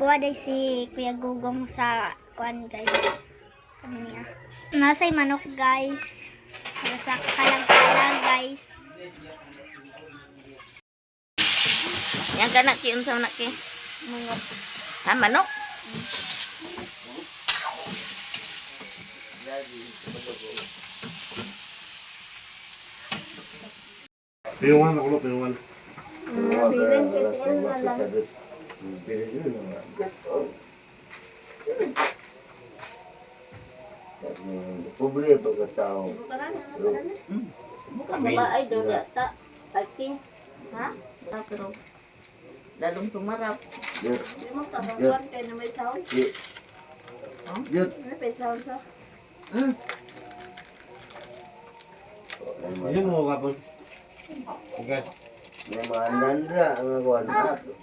Puwaday si Kuya Gugong sa kuan guys. Kami niya. Nasa'y manok guys. Sa kalang-kalang guys. Yang kana ki unsa man ki? Manok. Ha, manok? Pinuwan ako, pinuwan. Bilang KTM na lang. Pobre pagkatao. Bukan babae daw yata. Talking. Ha? Pero lalong tumarap. Yut. Di mo kabawan kay na may sound. Yut. May sound sa. Ini mo kapon. Okay. Namanandra ang akuan ato.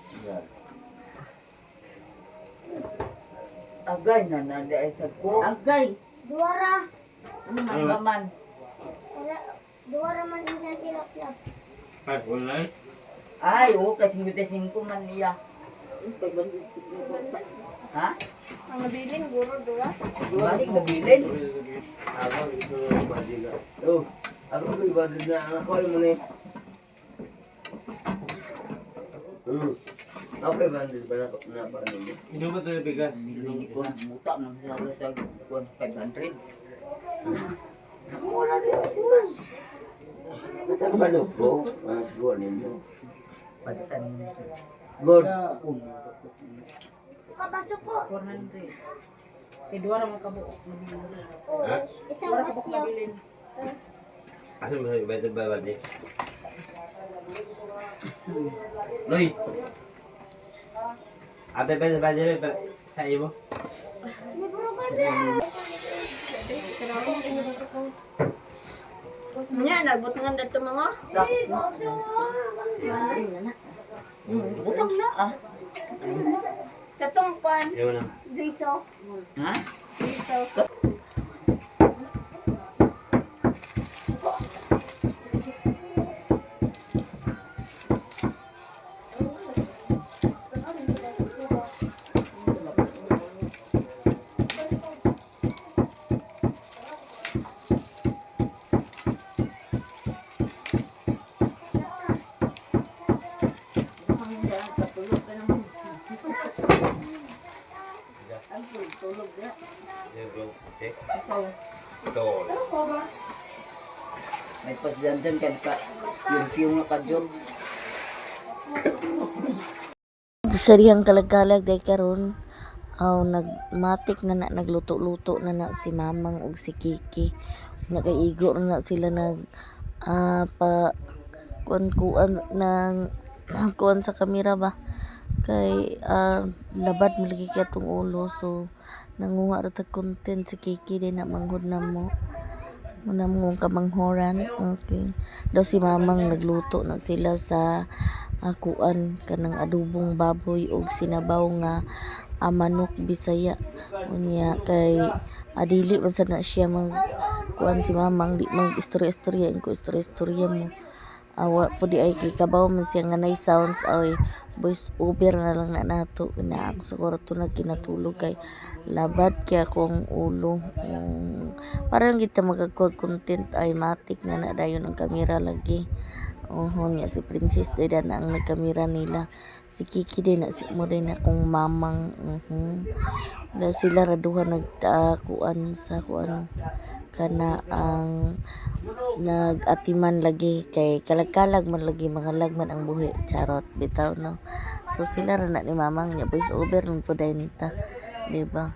Agay na nanda ay sa ko. Agay. Duwara. Ano man ba man? Duwara man din sa tilapia. Ay, wala eh. Ay, oo, kasi 55 man niya. Ha? Ang mabilin guro duwa. Balik na bilin. Ako ito magiga. Oh, ako may badid na anak ko mo ni. Okay, bandit ba na ba niyo? Ino ba ito yung bigas? Kuan muta man sa kuan 500. Wala din. Basta ka ba ko? Go ninyo. Patan. Good. Kabasok ko. 400. Kay duwa ra man kabuok. Ha? Isang Duwa ra kabuok basyo. mabilin. Asa mo better ba ba di? Loy. Abe better ba di sa iyo? May puro ka ba? Nya nabot nga dito mga. Utang na ah. Katong pan. Ayaw na. Driso. Ha? Driso. Ito. May pasdandan kan ka. Yung na kadyon. Sariyang kalag-kalag day karon. Nagmatik na nagluto-luto na si Mamang ug si Kiki. Nagaigo na sila pa kuan ng kuan sa kamera ba. Kay labad malagi kay atong ulo, so nanguha ra tag content si Kiki din na manghud na mo. Muna mong kamanghoran. Okay. Daw si Mamang nagluto na sila sa kuan kanang adobong baboy ug sinabaw nga manok Bisaya. Unya kay adili man sad na siya mag kuan si Mamang, di mag istorya-istorya ko istorya mo. Awa po di ay kay kabaw man siya nga nay sounds ay voice over na lang na nato na ako sa kwarto na kinatulog kay labad kaya akong ulo. Parang kita magagkuha content ay matik na dayon ang kamera lagi. Niya si Princess day na ang nagkamera nila. Si Kiki din na si mo din akong Mamang. Na sila raduhan nagkuan sa kuan kana ang nag-atiman lagi kay kalag-kalag man lagi mga lagman ang buhi, charot bitaw no. So sila ra na ni Mamang niya voice over lang po dayon ta, di ba?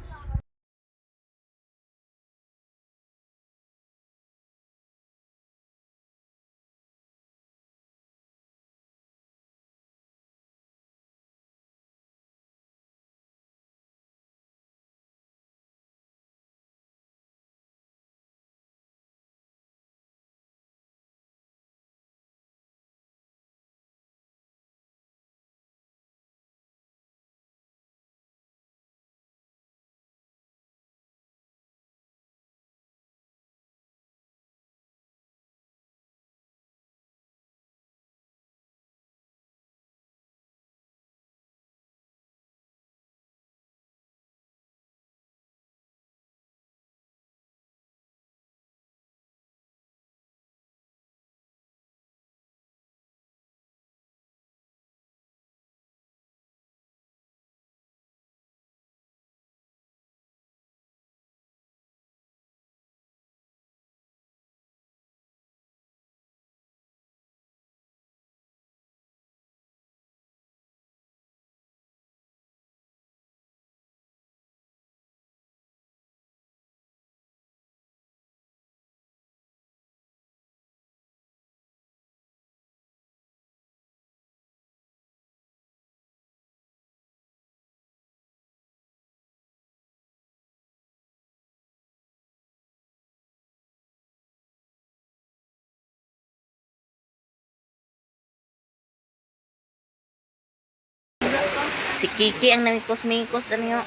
Si Kiki ang namikos-mikos ano yun.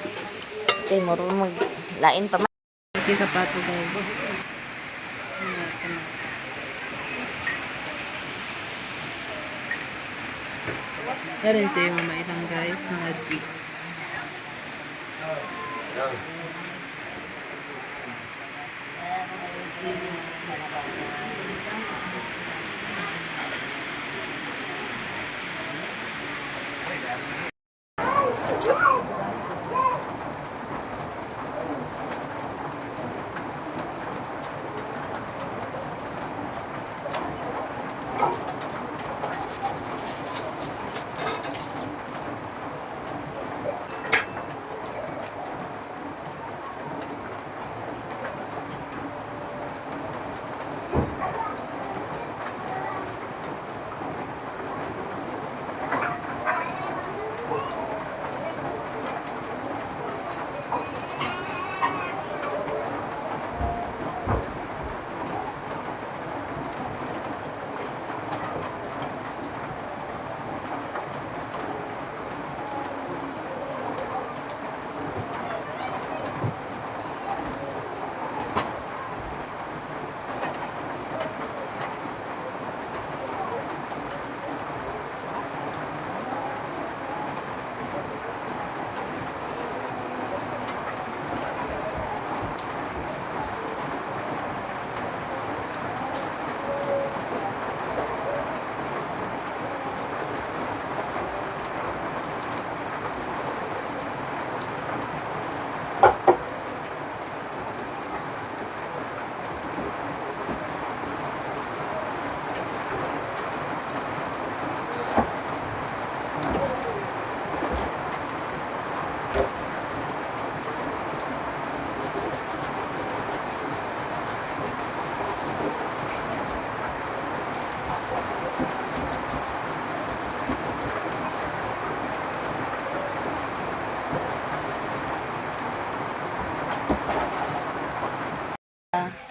Okay, marunong maglain pa man. Si sapato guys. Karin si mama ilang guys ng aji.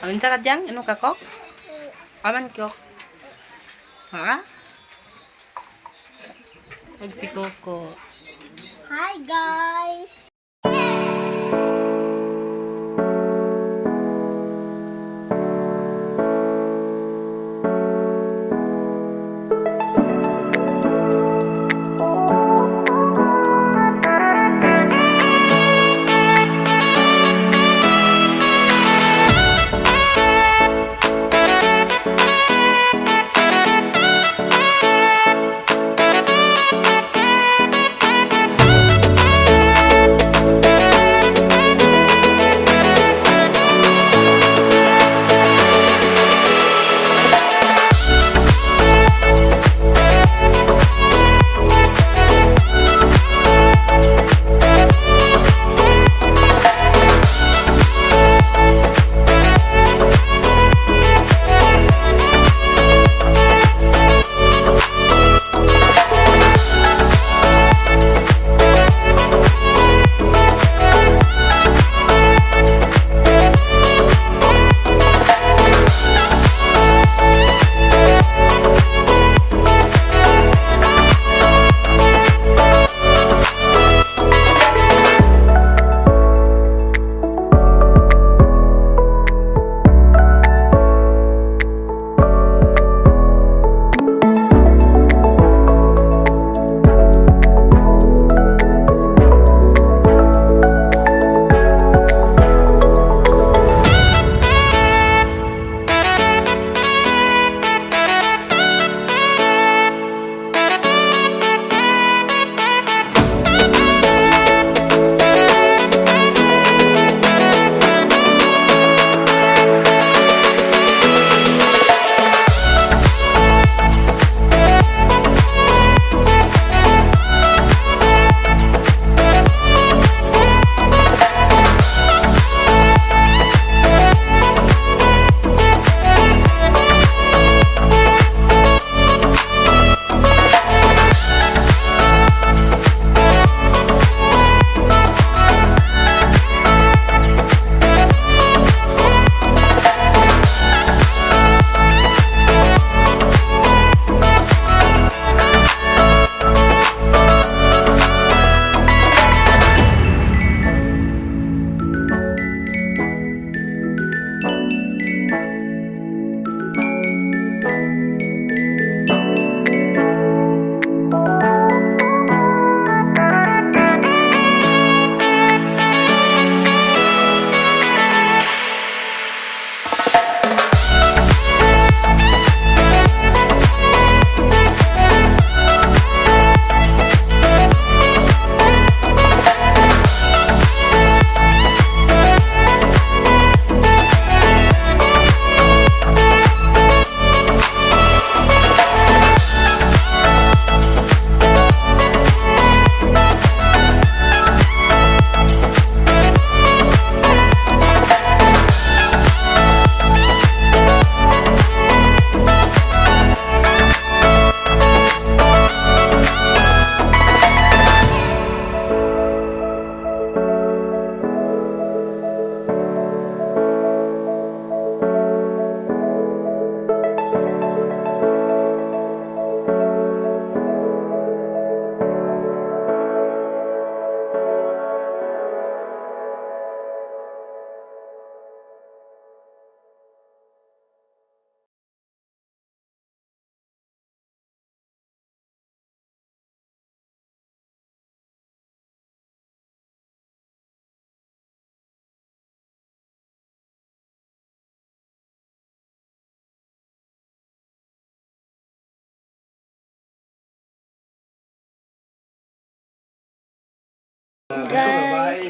Ang ka dyan? Ano ka ko? Aman ko. Ha? Pag si Coco. Hi guys! Guys,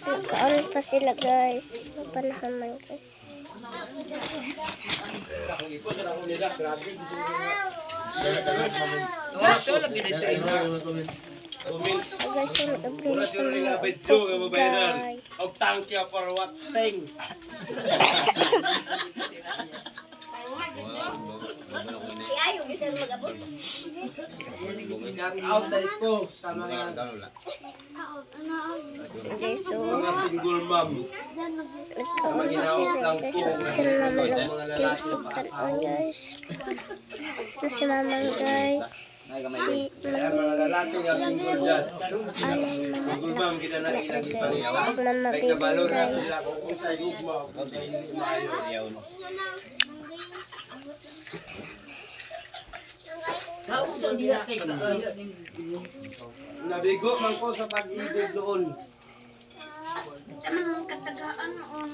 nagkaan pa sila guys. Panahaman ko. So guys, yung nag-upload sa mga ito, guys. Og tangkya for what sing. Shout out tayo ko sa mga Okay, so single mom. nagkaan pa sila guys. Sila naman nag-tips of kanon guys. Ito si mamang guys. Si Mga lalaki nga single dad. Alan Single mom kita na ilang ipaniyaw. Huwag na Kay mabili kabalo na guys. sila kung sa gugma o kung sa hindi maayo. Nabigo man ko sa pag-ibig doon.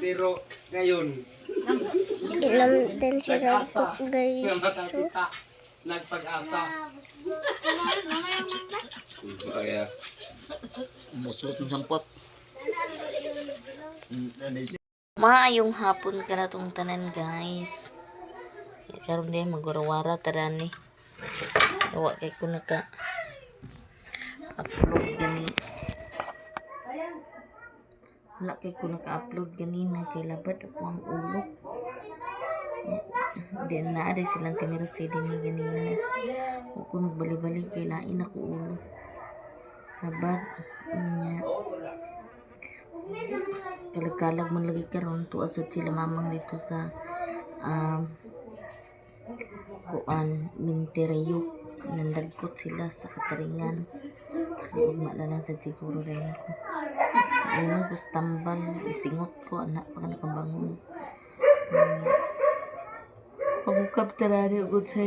Pero ngayon, Ilam din sila po nga guys. So, makakita, nagpag-asa. Musulot ng sampot. Maayong hapon ka na tong tanan guys. Karon din magwarawara tarani. Awa kay ko naka upload gani. Wala kay ko naka-upload ganina kay labad ako ang ulo. Then na ada silang tinirasi din ni ganina. O ko nagbali-bali kay lain ako ulo. Labad nya. Kalag-kalag man lagi karon to asad sila mamang dito sa kuan Mintereo. Nandagkot sila sa kataringan. Ugma na lang sa siguro rin ko. Ayun ko tambal, isingot ko, anak pa ka nakabangon. Pagukap tarari ugod sa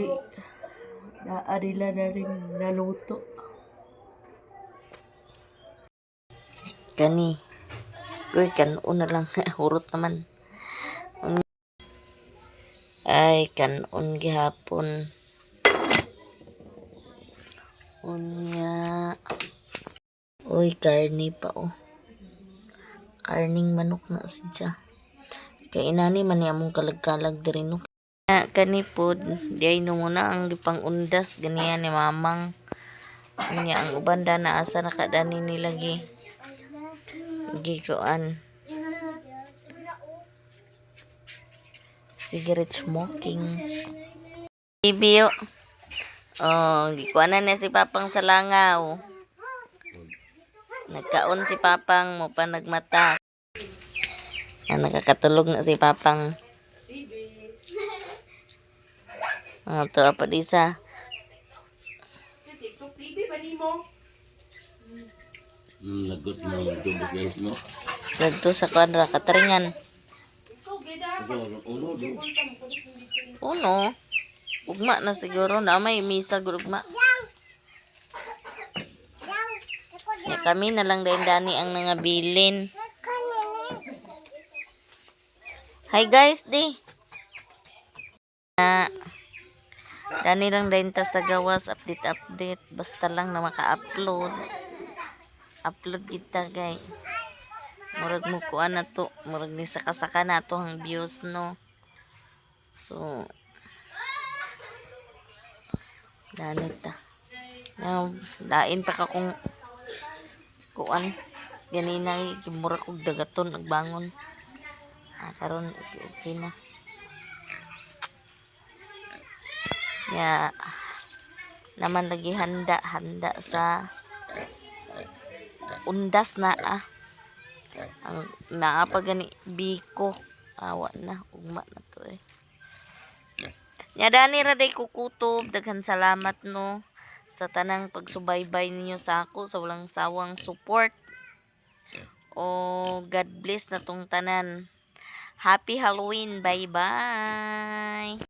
naarila na rin naluto. Kani, kuy kanon na lang, hurot naman. Ay, kanon gihapon. Unya. Uy, karni pa oh. Karning manok na siya. Kay inani man ni among kalag-kalag diri no. Kani pod, diay no muna ang gipangundas ganiya ni mamang. Unya ang uban da na asa nakadani nila gikuan. Cigarette smoking. Bibiyo. Oh, gikuanan niya si Papang sa langaw. Nagkaon si Papang mo pa nagmata. Nakakatulog na si Papang. Ito apa disa. Lagot mo, tubig guys mo. Dito sa kwadra kataringan. Uno. Ugma na siguro na may misa ugma. Ya, kami na lang din dani ang nangabilin. Hi guys, di. Dani lang din ta sa gawas update. Basta lang na maka-upload. Upload kita guys. Murag mo kuan na to. Murag ni saka-saka na to ang views no. So dani ta. Dain pa ka kung kuan ganina mura kog dagaton nagbangon karon okay na ya naman lagi handa sa undas na ang naapa gani biko awa na ugma na to nya dani ra day kukutob daghan salamat no sa tanang pagsubaybay ninyo sa ako sa walang sawang support o God bless na tong tanan. Happy Halloween, bye bye.